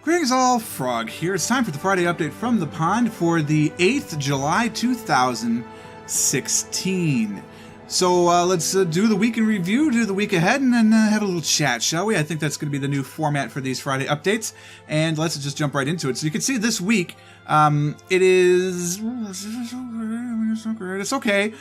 Greetings all, Frog here. It's time for the Friday update from the pond for the 8th July 2016. So let's do the week in review, do the week ahead, and then have a little chat, shall we? I think that's going to be the new format for these Friday updates, and let's just jump right into it. So you can see this week, it is... It's okay.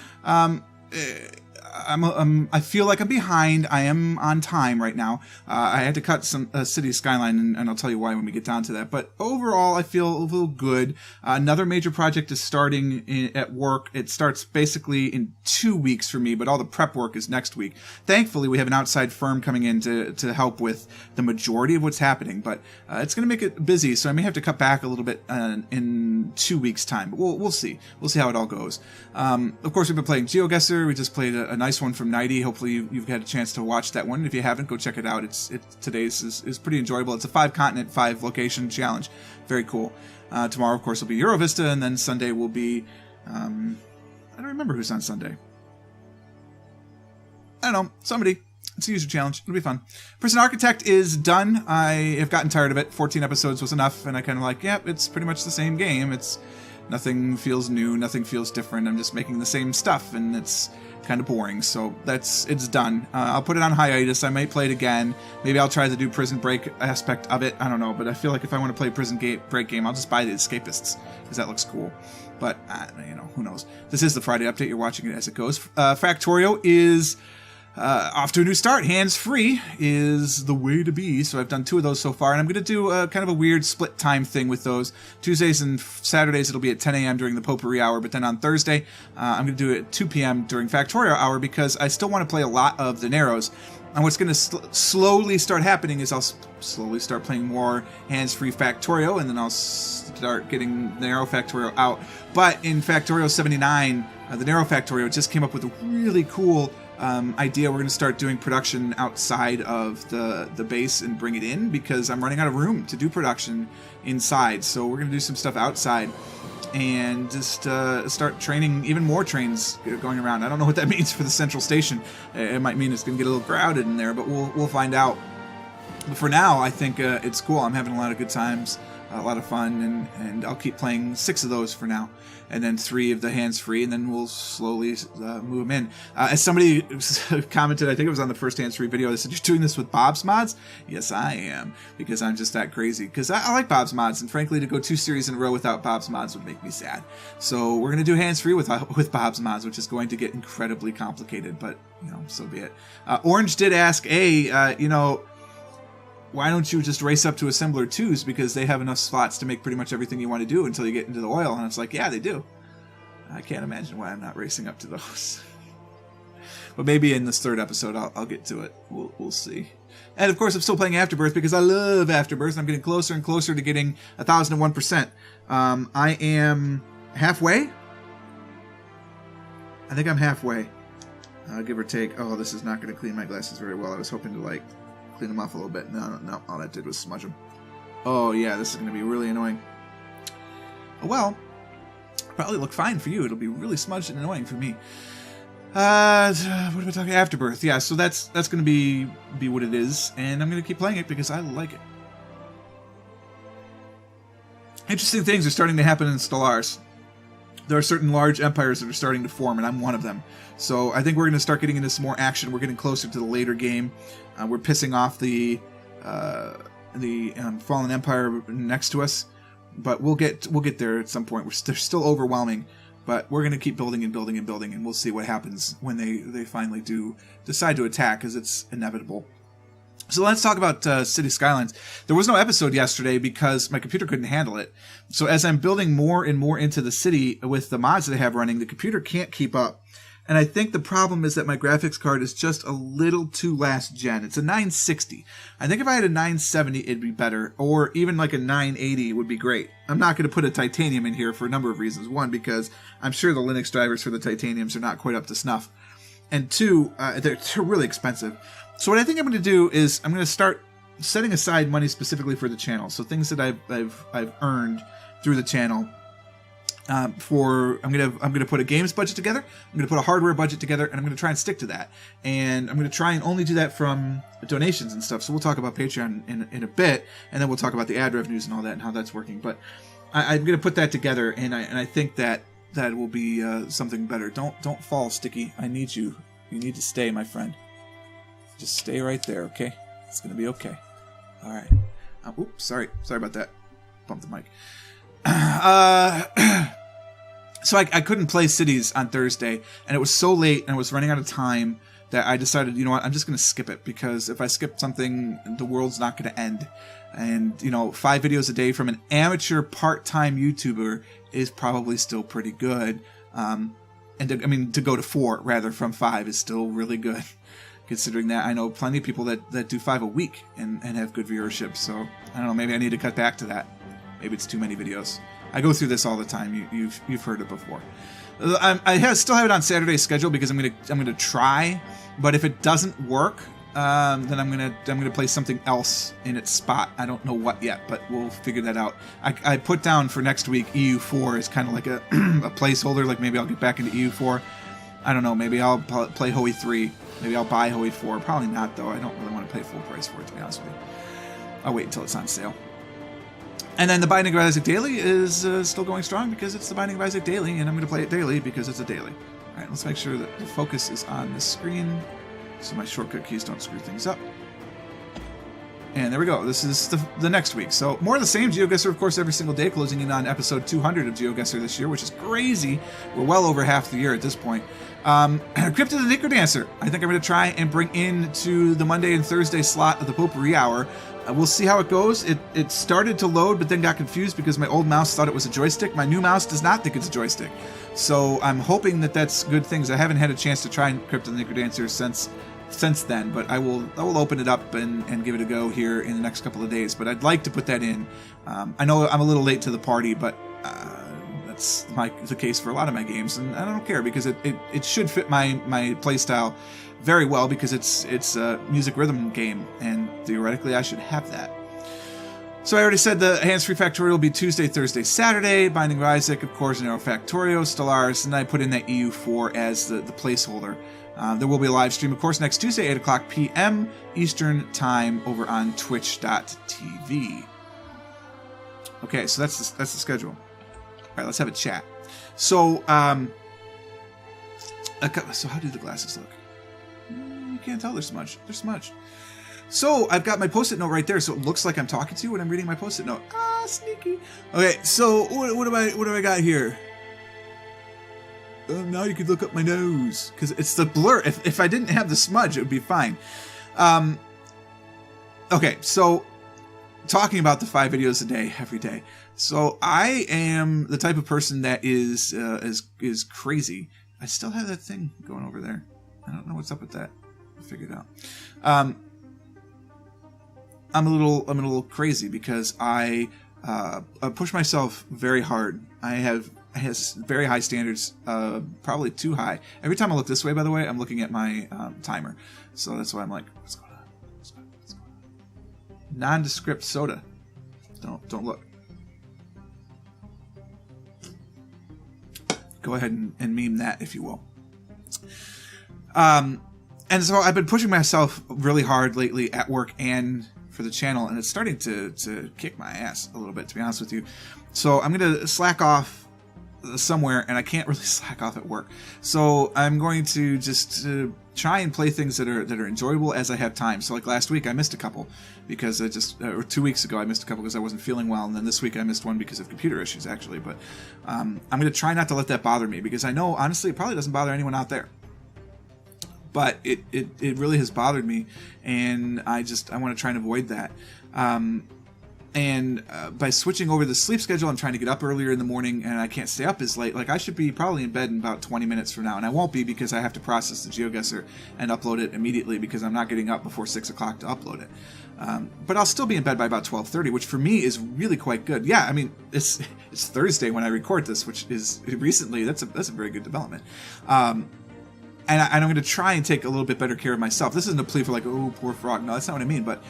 I feel like I'm behind. I am on time right now. I had to cut some City Skyline, and I'll tell you why when we get down to that. But overall, I feel a little good. Another major project is starting at work. It starts basically in 2 weeks for me, but all the prep work is next week. Thankfully, we have an outside firm coming in to help with the majority of what's happening, but it's going to make it busy, so I may have to cut back a little bit in 2 weeks' time. But we'll see. We'll see how it all goes. Of course, we've been playing GeoGuessr. We just played a nice one from Nighty. Hopefully you've had a chance to watch that one. If you haven't, go check it out. Today's is pretty enjoyable. It's a 5-continent, 5-location challenge. Very cool. Tomorrow, of course, will be Eurovista, and then Sunday will be... I don't remember who's on Sunday. I don't know. Somebody. It's a user challenge. It'll be fun. Prison Architect is done. I have gotten tired of it. 14 episodes was enough, and I kind of like, yep, it's pretty much the same game. Nothing feels new. Nothing feels different. I'm just making the same stuff, and it's kind of boring, so it's done. I'll put it on hiatus. I may play it again. Maybe I'll try to do Prison Break aspect of it. I don't know, but I feel like if I want to play Prison Break game, I'll just buy the Escapists, because that looks cool. But, who knows. This is the Friday update. You're watching it as it goes. Factorio is off to a new start. Hands-free is the way to be, so I've done 2 of those so far, and I'm going to do kind of a weird split time thing with those. Tuesdays and Saturdays it'll be at 10 a.m. during the Potpourri hour, but then on Thursday I'm going to do it at 2 p.m. during Factorio hour, because I still want to play a lot of the Narrows. And what's going to slowly start happening is I'll slowly start playing more hands-free Factorio, and then I'll start getting the Narrow Factorio out. But in Factorio 79, the Narrow Factorio just came up with a really cool idea. We're going to start doing production outside of the base and bring it in, because I'm running out of room to do production inside. So we're going to do some stuff outside and just start training even more trains going around. I don't know what that means for the central station. It might mean it's going to get a little crowded in there, but we'll find out. But for now, I think it's cool. I'm having a lot of good times, a lot of fun, and I'll keep playing 6 of those for now, and then 3 of the hands-free, and then we'll slowly move them in. As somebody commented, I think it was on the first hands-free video, they said, "You're doing this with Bob's Mods?" Yes, I am, because I'm just that crazy. Because I like Bob's Mods, and frankly, to go 2 series in a row without Bob's Mods would make me sad. So we're going to do hands-free with Bob's Mods, which is going to get incredibly complicated, but, so be it. Orange did ask, why don't you just race up to Assembler 2s, because they have enough slots to make pretty much everything you want to do until you get into the oil. And it's like, yeah, they do. I can't imagine why I'm not racing up to those. But maybe in this 3rd episode I'll get to it. We'll see. And of course I'm still playing Afterbirth, because I love Afterbirth, and I'm getting closer and closer to getting 1001%. I am halfway. I think I'm halfway, give or take. Oh, this is not going to clean my glasses very well. I was hoping to clean them off a little bit. No, all that did was smudge them. Oh yeah, this is going to be really annoying. Well, probably look fine for you. It'll be really smudged and annoying for me. What are we talking? Afterbirth. Yeah, so that's going to be what it is, and I'm going to keep playing it because I like it. Interesting things are starting to happen in Stellaris. There are certain large empires that are starting to form, and I'm one of them. So I think we're going to start getting into some more action. We're getting closer to the later game. We're pissing off the Fallen Empire next to us, but we'll get there at some point. They're still overwhelming, but we're going to keep building and building and building, and we'll see what happens when they finally do decide to attack, because it's inevitable. So let's talk about City Skylines. There was no episode yesterday because my computer couldn't handle it. So as I'm building more and more into the city with the mods that I have running, the computer can't keep up. And I think the problem is that my graphics card is just a little too last gen. It's a 960. I think if I had a 970, it'd be better. Or even like a 980 would be great. I'm not going to put a titanium in here for a number of reasons. 1, because I'm sure the Linux drivers for the titaniums are not quite up to snuff. And 2, they're really expensive. So what I think I'm going to do is I'm going to start setting aside money specifically for the channel. So things that I've earned through the channel. I'm gonna put a games budget together. I'm gonna put a hardware budget together, and I'm gonna try and stick to that. And I'm gonna try and only do that from donations and stuff. So we'll talk about Patreon in a bit, and then we'll talk about the ad revenues and all that and how that's working. But I'm gonna put that together, and I think that will be something better. Don't fall, Sticky. I need you. You need to stay, my friend. Just stay right there, okay? It's gonna be okay. All right. Oops, sorry about that. Bumped the mic. So I couldn't play Cities on Thursday, and it was so late, and I was running out of time that I decided, you know what, I'm just going to skip it, because if I skip something, the world's not going to end. And, 5 videos a day from an amateur part-time YouTuber is probably still pretty good. To go to 4, rather, from 5 is still really good. Considering that I know plenty of people that do 5 a week and have good viewership. So, I don't know, maybe I need to cut back to that. Maybe it's too many videos. I go through this all the time. You've heard it before. I still have it on Saturday's schedule because I'm gonna try. But if it doesn't work, then I'm gonna play something else in its spot. I don't know what yet, but we'll figure that out. I put down for next week EU4 as kind of like a a placeholder. Like maybe I'll get back into EU4. I don't know. Maybe I'll play Hoey 3. Maybe I'll buy Hoey 4. Probably not though. I don't really want to pay full price for it, to be honest with you. I'll wait until it's on sale. And then the Binding of Isaac Daily is still going strong because it's the Binding of Isaac Daily, and I'm going to play it daily because it's a daily. All right, let's make sure that the focus is on the screen so my shortcut keys don't screw things up. And there we go. This is the next week. So more of the same. GeoGuessr, of course, every single day, closing in on episode 200 of GeoGuessr this year, which is crazy. We're well over half the year at this point. Cryptid the Necrodancer. I think I'm going to try and bring into the Monday and Thursday slot of the Potpourri Hour. We'll see how it goes. It started to load, but then got confused because my old mouse thought it was a joystick. My new mouse does not think it's a joystick. So I'm hoping that that's good things. I haven't had a chance to try Cryptid the Necrodancer since then, but I will open it up and give it a go here in the next couple of days. But I'd like to put that in. I know I'm a little late to the party, but that's the case for a lot of my games, and I don't care because it should fit my playstyle very well because it's a music rhythm game, and theoretically I should have that. So I already said the Hands-Free Factorial will be Tuesday, Thursday, Saturday. Binding of Isaac, of course, Nero Factorio, Stellaris, and I put in that EU4 as the placeholder. There will be a live stream, of course, next Tuesday, 8 o'clock p.m. Eastern Time over on twitch.tv. Okay, so that's the schedule. All right, let's have a chat. So, so how do the glasses look? You can't tell they're smudged. They're smudged. So I've got my post-it note right there, so it looks like I'm talking to you when I'm reading my post-it note. Ah, sneaky. Okay, so what do I got here? Now you could look up my nose because it's the blur. If I didn't have the smudge, it would be fine. Okay, so talking about the 5 videos a day, every day. So I am the type of person that is crazy. I still have that thing going over there. I don't know what's up with that. I'll figure it out. I'm a little crazy because I push myself very hard. I have very high standards, probably too high. Every time I look this way, by the way, I'm looking at my timer. So that's why I'm like, what's going on? What's going on? Nondescript soda. Don't look. Go ahead and meme that, if you will. And so I've been pushing myself really hard lately at work and for the channel, and it's starting to kick my ass a little bit, to be honest with you. So I'm going to slack off somewhere, and I can't really slack off at work. So I'm going to just try and play things that are enjoyable as I have time. So like last week I missed a couple because or 2 weeks ago I missed a couple because I wasn't feeling well, and then this week I missed one because of computer issues actually. But I'm going to try not to let that bother me because I know honestly it probably doesn't bother anyone out there. But it really has bothered me, and I want to try and avoid that. And by switching over the sleep schedule, I'm trying to get up earlier in the morning, and I can't stay up as late. Like I should be probably in bed in about 20 minutes from now, and I won't be because I have to process the GeoGuessr and upload it immediately because I'm not getting up before 6 o'clock to upload it. But I'll still be in bed by about 12:30, which for me is really quite good. Yeah, I mean it's Thursday when I record this, which is recently that's a very good development. and I'm going to try and take a little bit better care of myself. This isn't a plea for like, oh, poor frog. No, that's not what I mean. But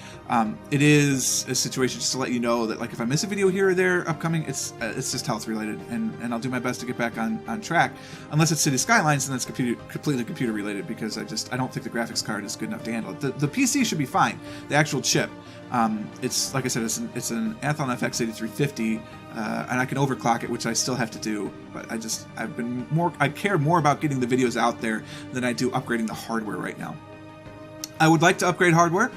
it is a situation just to let you know that like if I miss a video here or there upcoming, it's just health related, and I'll do my best to get back on track. Unless it's City Skylines, and that's completely computer related, because I don't think the graphics card is good enough to handle it. The PC should be fine. The actual chip. It's like I said, it's an Athlon FX 8350, and I can overclock it, which I still have to do. But I care more about getting the videos out there than I do upgrading the hardware right now. I would like to upgrade hardware,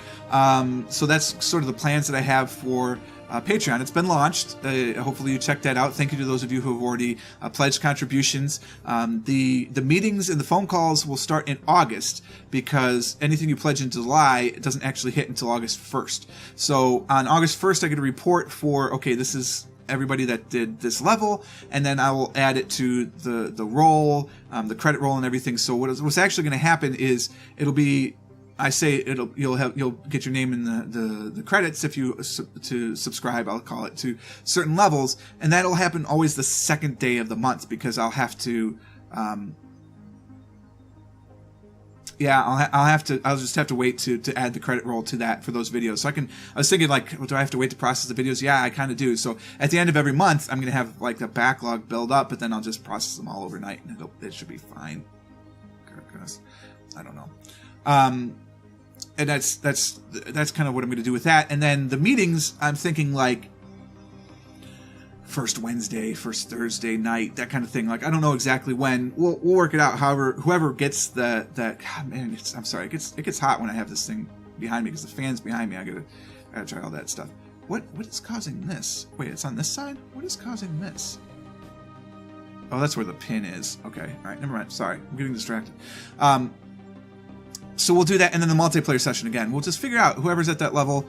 so that's sort of the plans that I have for Patreon. It's been launched. Hopefully you checked that out. Thank you to those of you who have already pledged contributions. The meetings and the phone calls will start in August, because anything you pledge in July, it doesn't actually hit until August 1st. So on August 1st, I get a report for, okay, this is everybody that did this level, and then I will add it to the roll, the credit roll and everything. So what's actually going to happen is it'll be, I say you'll get your name in the credits if you to subscribe, I'll call it, to certain levels, and that'll happen always the second day of the month, because I'll have to I'll just have to wait to add the credit roll to that for those videos. So I was thinking like, well, do I have to wait to process the videos? Yeah, I kind of do. So at the end of every month, I'm going to have like the backlog build up, but then I'll just process them all overnight, and it should be fine. Goodness, I don't know. And that's kind of what I'm going to do with that. And then the meetings, I'm thinking like first Wednesday, first Thursday night, that kind of thing. Like, I don't know exactly when. We'll work it out. However, whoever gets God, man, I'm sorry, it gets hot when I have this thing behind me, because the fan's behind me. I gotta try all that stuff. What is causing this? Wait, it's on this side? What is causing this? Oh, that's where the pin is. Okay, all right, never mind. Sorry, I'm getting distracted. So we'll do that, and then the multiplayer session again. We'll just figure out whoever's at that level.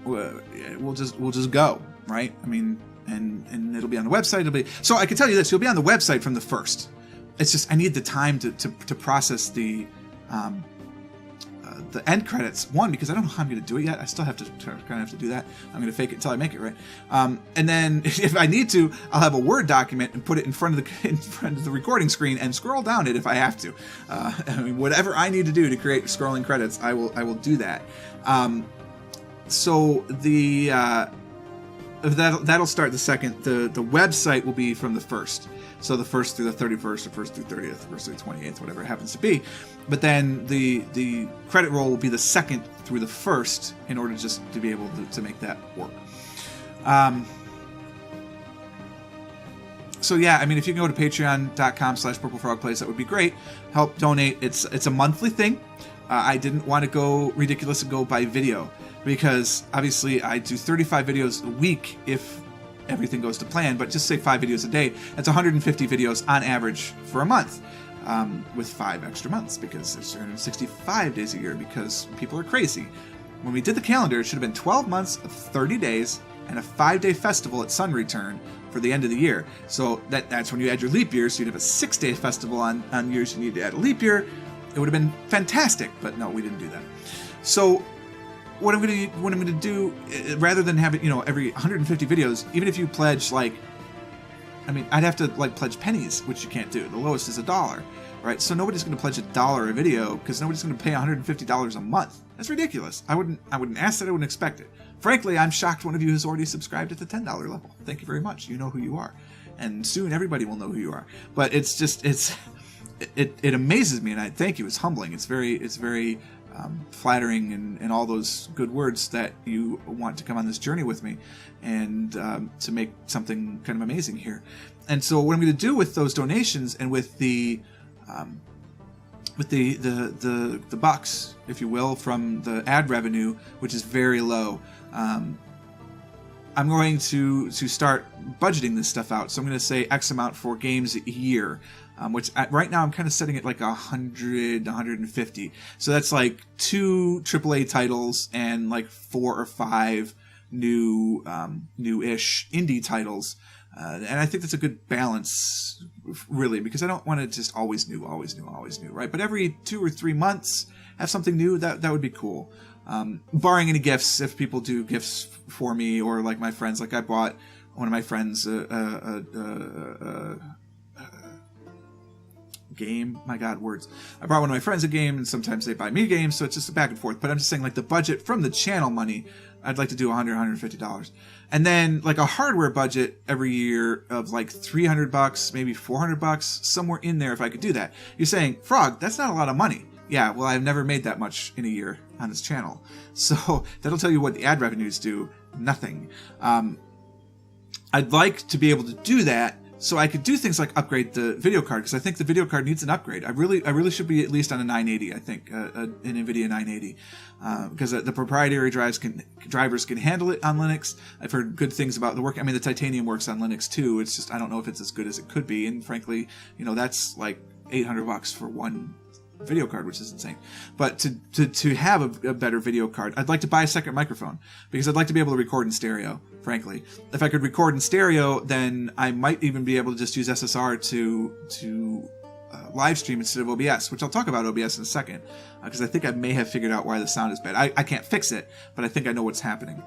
We'll just go, right? I mean, and it'll be on the website. So I can tell you this: you'll be on the website from the first. It's just I need the time to process the end credits. One, because I don't know how I'm going to do it yet. I still have to kind of have to do that. I'm going to fake it until I make it right. And then if I need to, I'll have a Word document and put it in front of the recording screen and scroll down it if I have to. I mean, whatever I need to do to create scrolling credits, I will do that. So that'll start the second. The website will be from the first. So the 1st through the 31st, or 1st through 30th, 1st through the 28th, whatever it happens to be. But then the credit roll will be the 2nd through the 1st, in order just to be able to make that work. So yeah, I mean, if you can go to patreon.com/purplefrogplays, that would be great. Help donate. It's a monthly thing. I didn't want to go ridiculous and go by video, because obviously I do 35 videos a week if everything goes to plan, but just say 5 videos a day. That's 150 videos on average for a month, with 5 extra months, because it's 365 days a year, because people are crazy. When we did the calendar, it should have been 12 months of 30 days and a 5-day festival at Sun Return for the end of the year. So that's when you add your leap year, so you'd have a 6-day festival on years you need to add a leap year. It would have been fantastic, but no, we didn't do that. So what I'm going to do, rather than have it, every 150 videos, even if you pledge I'd have to pledge pennies, which you can't do. The lowest is $1, right? So nobody's going to pledge $1 a video, because nobody's going to pay $150 a month. That's ridiculous. I wouldn't ask that. I wouldn't expect it. Frankly, I'm shocked one of you has already subscribed at the $10 level. Thank you very much. You know who you are, and soon everybody will know who you are. But it amazes me, and I thank you. It's humbling. It's very flattering, and all those good words that you want to come on this journey with me, and to make something kind of amazing here. And so what I'm going to do with those donations, and with the bucks, if you will, from the ad revenue, which is very low, I'm going to start budgeting this stuff out. So I'm going to say X amount for games a year. Which right now I'm kind of setting it like 100, 150. So that's like 2 AAA titles and like 4 or 5 new-ish indie titles. And I think that's a good balance, really, because I don't want to just always new, right? But every 2 or 3 months, have something new, that would be cool. Barring any gifts, if people do gifts for me, or like my friends, like I bought one of my friends game. My God, words. I brought one of my friends a game, and sometimes they buy me games, so it's just a back and forth. But I'm just saying, like, the budget from the channel money, I'd like to do $100, $150. And then, like, a hardware budget every year of, like, $300, maybe $400, somewhere in there if I could do that. You're saying, Frog, that's not a lot of money. Yeah, well, I've never made that much in a year on this channel. So that'll tell you what the ad revenues do. Nothing. I'd like to be able to do that so I could do things like upgrade the video card, because I think the video card needs an upgrade. I really should be at least on a 980. I think an NVIDIA 980, because the proprietary drivers can handle it on Linux. I've heard good things about the work. I mean, the Titanium works on Linux too. It's just I don't know if it's as good as it could be. And frankly, that's like $800 for one video card, which is insane. But to have a better video card, I'd like to buy a second microphone, because I'd like to be able to record in stereo, frankly. If I could record in stereo, then I might even be able to just use SSR to live stream instead of OBS, which I'll talk about OBS in a second, because I think I may have figured out why the sound is bad. I can't fix it, but I think I know what's happening.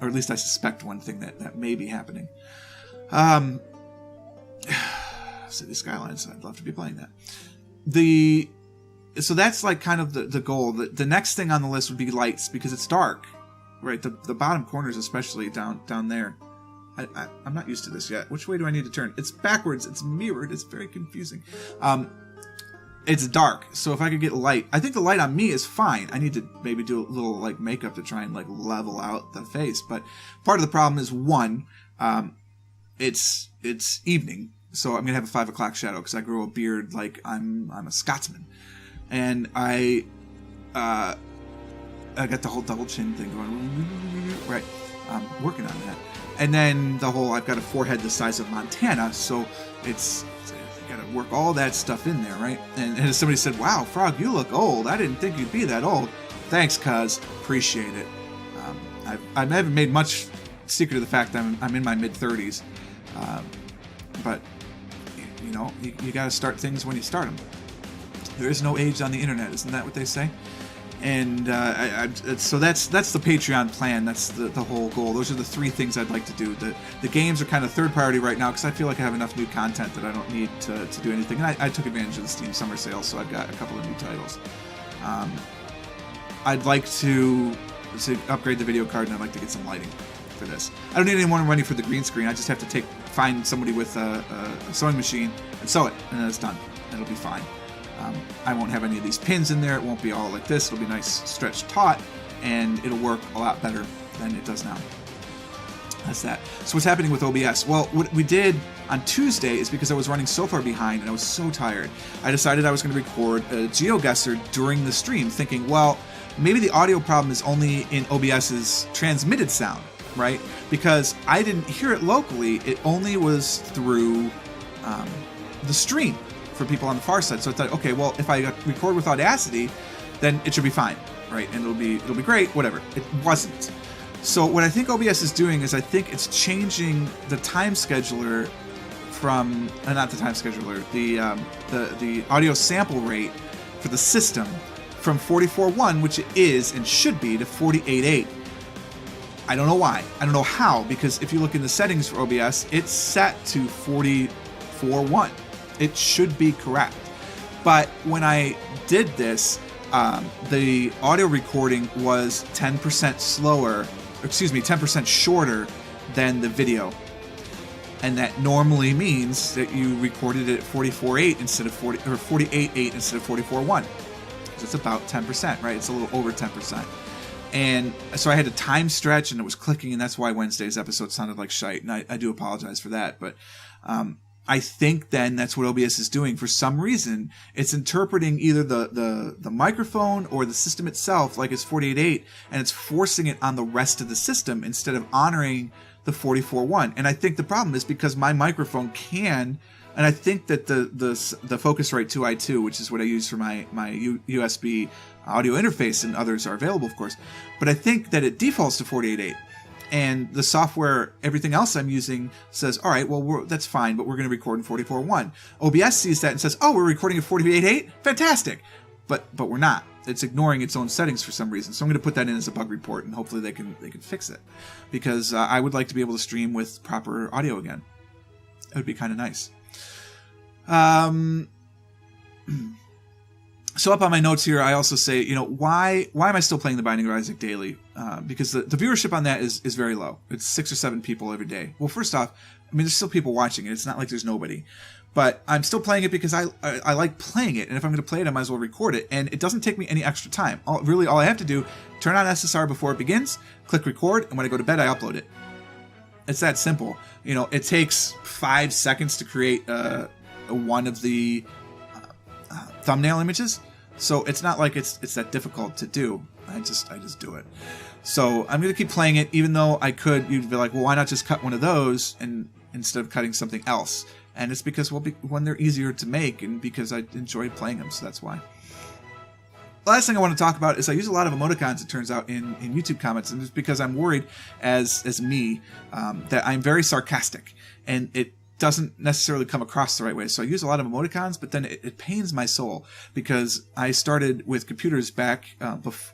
Or at least I suspect one thing that may be happening. City Skylines, I'd love to be playing that. So that's like kind of the goal. The next thing on the list would be lights, because it's dark, right? The bottom corners, especially down there. I'm not used to this yet. Which way do I need to turn? It's backwards. It's mirrored. It's very confusing. It's dark, so if I could get light, I think the light on me is fine. I need to maybe do a little like makeup to try and like level out the face. But part of the problem is it's evening, so I'm gonna have a 5 o'clock shadow because I grow a beard like I'm a Scotsman. And I got the whole double chin thing going. Right. I'm working on that. And then I've got a forehead the size of Montana, so it's got to work all that stuff in there, right? And somebody said, wow, Frog, you look old. I didn't think you'd be that old. Thanks, cuz. Appreciate it. I haven't made much secret of the fact that I'm in my mid-30s. But, you got to start things when you start them. There is no age on the internet, isn't that what they say? And so that's the Patreon plan. That's the whole goal. Those are the three things I'd like to do. The games are kind of third priority right now because I feel like I have enough new content that I don't need to do anything. And I took advantage of the Steam Summer Sale, so I've got a couple of new titles. I'd like to upgrade the video card, and I'd like to get some lighting for this. I don't need anyone running for the green screen. I just have to find somebody with a sewing machine and sew it, and then it's done. It'll be fine. I won't have any of these pins in there. It won't be all like this. It'll be nice, stretched, taut, and it'll work a lot better than it does now. That's that. So what's happening with OBS? Well, what we did on Tuesday is because I was running so far behind and I was so tired, I decided I was going to record a GeoGuessr during the stream, thinking, well, maybe the audio problem is only in OBS's transmitted sound, right? Because I didn't hear it locally. It only was through the stream for people on the far side. So I thought, okay, well, if I record with Audacity, then it should be fine, right? And it'll be great, whatever. It wasn't. So what I think OBS is doing is I think it's changing the time scheduler from not the time scheduler, the audio sample rate for the system from 44.1, which it is and should be, to 48.8. I don't know why. I don't know how, because if you look in the settings for OBS, it's set to 44.1. It should be correct. But when I did this, the audio recording was 10% slower, 10% shorter than the video. And that normally means that you recorded it at 44.8 instead of 48.8 instead of 44.1. So it's about 10%, right? It's a little over 10%. And so I had a time stretch and it was clicking, and that's why Wednesday's episode sounded like shite. And I do apologize for that. But I think then that's what OBS is doing. For some reason, it's interpreting either the microphone or the system itself like it's 48.8, and it's forcing it on the rest of the system instead of honoring the 44.1. And I think the problem is because my microphone can, and I think that the Focusrite 2i2, which is what I use for my USB audio interface, and others are available, of course, but I think that it defaults to 48.8. And the software, everything else I'm using says, all right, well, that's fine, but we're going to record in 44.1. OBS sees that and says, oh, we're recording at 48.8? Fantastic. But we're not. It's ignoring its own settings for some reason. So I'm going to put that in as a bug report, and hopefully they can fix it. Because I would like to be able to stream with proper audio again. It would be kind of nice. So up on my notes here, I also say, you know, why am I still playing The Binding of Isaac daily? Because the viewership on that is very low. It's 6 or 7 people every day. Well, first off, I mean, there's still people watching it. It's not like there's nobody. But I'm still playing it because I like playing it. And if I'm going to play it, I might as well record it. And it doesn't take me any extra time. All I have to do, turn on SSR before it begins, click record, and when I go to bed, I upload it. It's that simple. You know, it takes 5 seconds to create one of the thumbnail images, so it's not like it's that difficult to do. I just do it. So I'm gonna keep playing it, even though I could. You'd be like, well, why not just cut one of those and instead of cutting something else? And it's because, well, when they're easier to make, and because I enjoy playing them, so that's why. The last thing I want to talk about is I use a lot of emoticons, it turns out, in YouTube comments, and it's because I'm worried as me that I'm very sarcastic, and it doesn't necessarily come across the right way. So I use a lot of emoticons, but then it pains my soul because I started with computers back,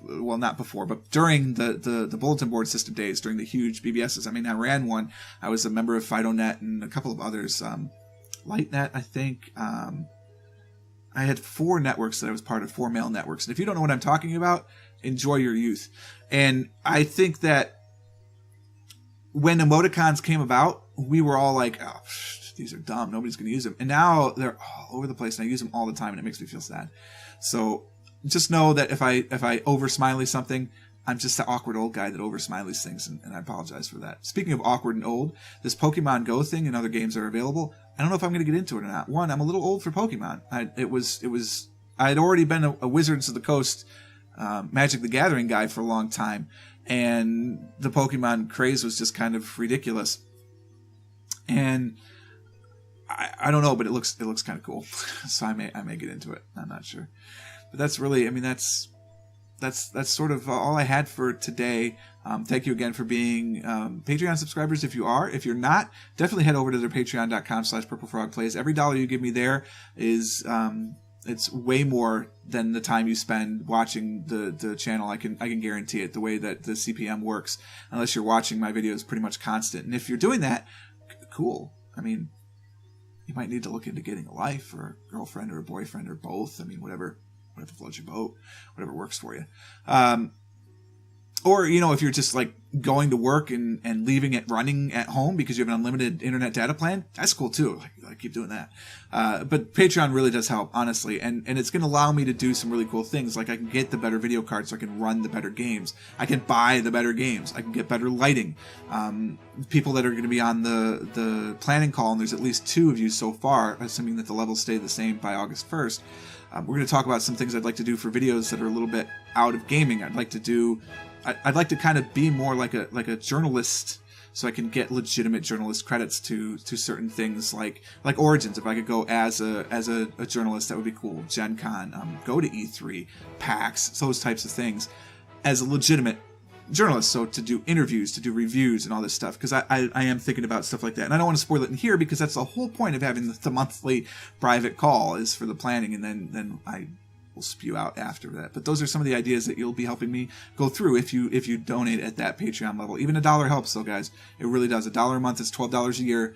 well, not before, but during the bulletin board system days, during the huge BBSs. I mean, I ran one. I was a member of FidoNet and a couple of others. LightNet, I think. I had 4 networks that I was part of, 4 mail networks. And if you don't know what I'm talking about, enjoy your youth. And I think that when emoticons came about, we were all like, oh, these are dumb. Nobody's going to use them. And now they're all over the place, and I use them all the time, and it makes me feel sad. So just know that if I over smiley something, I'm just the awkward old guy that over smileys things, and I apologize for that. Speaking of awkward and old, this Pokemon Go thing and other games that are available, I don't know if I'm going to get into it or not. One, I'm a little old for Pokemon. I'd already been a Wizards of the Coast Magic the Gathering guy for a long time, and the Pokemon craze was just kind of ridiculous. And I don't know, but it looks kind of cool. So I may get into it. I'm not sure. But that's really, I mean, that's sort of all I had for today. Thank you again for being Patreon subscribers if you are. If you're not, definitely head over to their patreon.com/purplefrogplays. Every dollar you give me there is it's way more than the time you spend watching the channel. I can guarantee it, the way that the CPM works, unless you're watching my videos pretty much constant. And if you're doing that, cool. I mean, you might need to look into getting a life or a girlfriend or a boyfriend or both. I mean, whatever floats your boat, whatever works for you. Or, you know, if you're just like going to work and leaving it running at home because you have an unlimited internet data plan, that's cool too. Like keep doing that. But Patreon really does help, honestly. And it's going to allow me to do some really cool things. Like I can get the better video cards so I can run the better games. I can buy the better games. I can get better lighting. People that are going to be on the planning call, and there's at least 2 of you so far, assuming that the levels stay the same by August 1st. We're going to talk about some things I'd like to do for videos that are a little bit out of gaming. I'd like to kind of be more like a journalist, so I can get legitimate journalist credits to certain things like Origins. If I could go as a journalist, that would be cool. Gen Con, go to E3, PAX, those types of things, as a legitimate journalist. So to do interviews, to do reviews, and all this stuff, because I am thinking about stuff like that, and I don't want to spoil it in here because that's the whole point of having the monthly private call, is for the planning, and then I will spew out after that. But those are some of the ideas that you'll be helping me go through if you donate at that Patreon level. Even $1 helps, though, guys. It really does. $1 a month is $12 a year.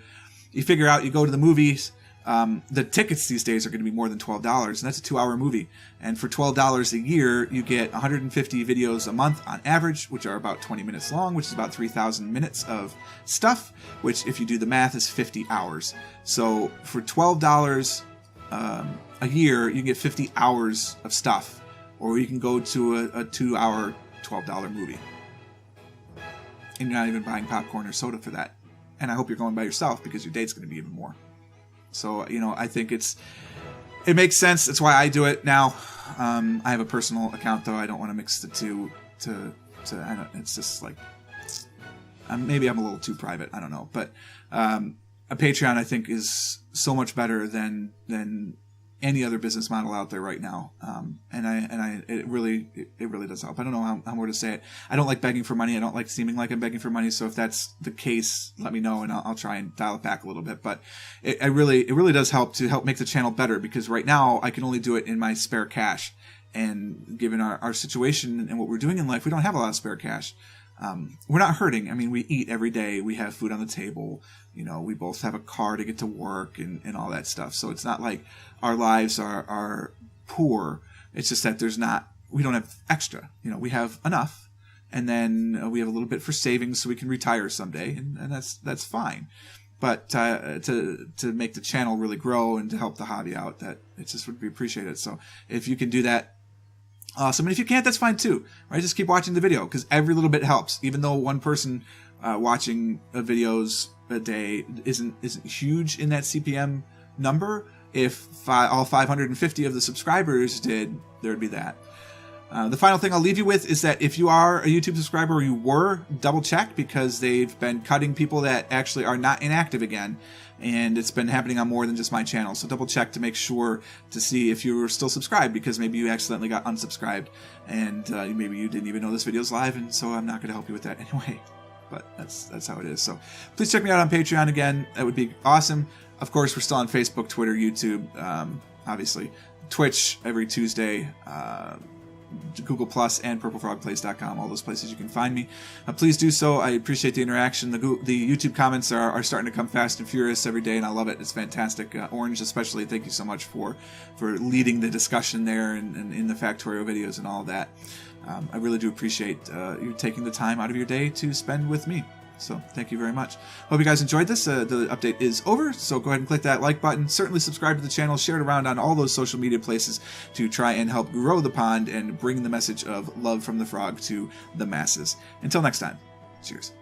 You figure out, you go to the movies. The tickets these days are going to be more than $12, and that's a 2-hour movie. And for $12 a year, you get 150 videos a month on average, which are about 20 minutes long, which is about 3,000 minutes of stuff, which, if you do the math, is 50 hours. So for $12 a year, you can get 50 hours of stuff, or you can go to a 2-hour, $12 movie. And you're not even buying popcorn or soda for that. And I hope you're going by yourself, because your date's going to be even more. So, you know, I think it makes sense. That's why I do it now. I have a personal account, though. I don't want to mix the two it's just like, maybe I'm a little too private. I don't know. But a Patreon, I think, is so much better than any other business model out there right now. It really does help. I don't know how more to say it. I don't like begging for money. I don't like seeming like I'm begging for money. So if that's the case, let me know, and I'll try and dial it back a little bit. But it really does help to help make the channel better, because right now I can only do it in my spare cash. And given our situation and what we're doing in life, we don't have a lot of spare cash. we're not hurting. I mean, we eat every day. We have food on the table. You know, we both have a car to get to work and all that stuff. So it's not like our lives are poor. It's just that we don't have extra. You know, we have enough. And then we have a little bit for savings so we can retire someday. And that's fine. But to make the channel really grow and to help the hobby out, that it just would be appreciated. So if you can do that, awesome. And if you can't, that's fine too. Right? Just keep watching the video because every little bit helps. Even though one person watching videos a day isn't huge in that CPM number, if all 550 of the subscribers did, there'd be that. The final thing I'll leave you with is that if you are a YouTube subscriber or you were, double check because they've been cutting people that actually are not inactive again. And it's been happening on more than just my channel. So double check to make sure to see if you were still subscribed because maybe you accidentally got unsubscribed and maybe you didn't even know this video is live. And so I'm not going to help you with that anyway. But that's how it is. So please check me out on Patreon again. That would be awesome. Of course, we're still on Facebook, Twitter, YouTube, obviously. Twitch every Tuesday. Google Plus and PurpleFrogPlays.com, all those places you can find me. Please do so. I appreciate the interaction. The YouTube comments are starting to come fast and furious every day, and I love it. It's fantastic. Orange especially, thank you so much for leading the discussion there and in the Factorio videos and all of that. I really do appreciate you taking the time out of your day to spend with me. So thank you very much. Hope you guys enjoyed this. The update is over, so go ahead and click that like button. Certainly subscribe to the channel, share it around on all those social media places to try and help grow the pond and bring the message of love from the frog to the masses. Until next time, cheers.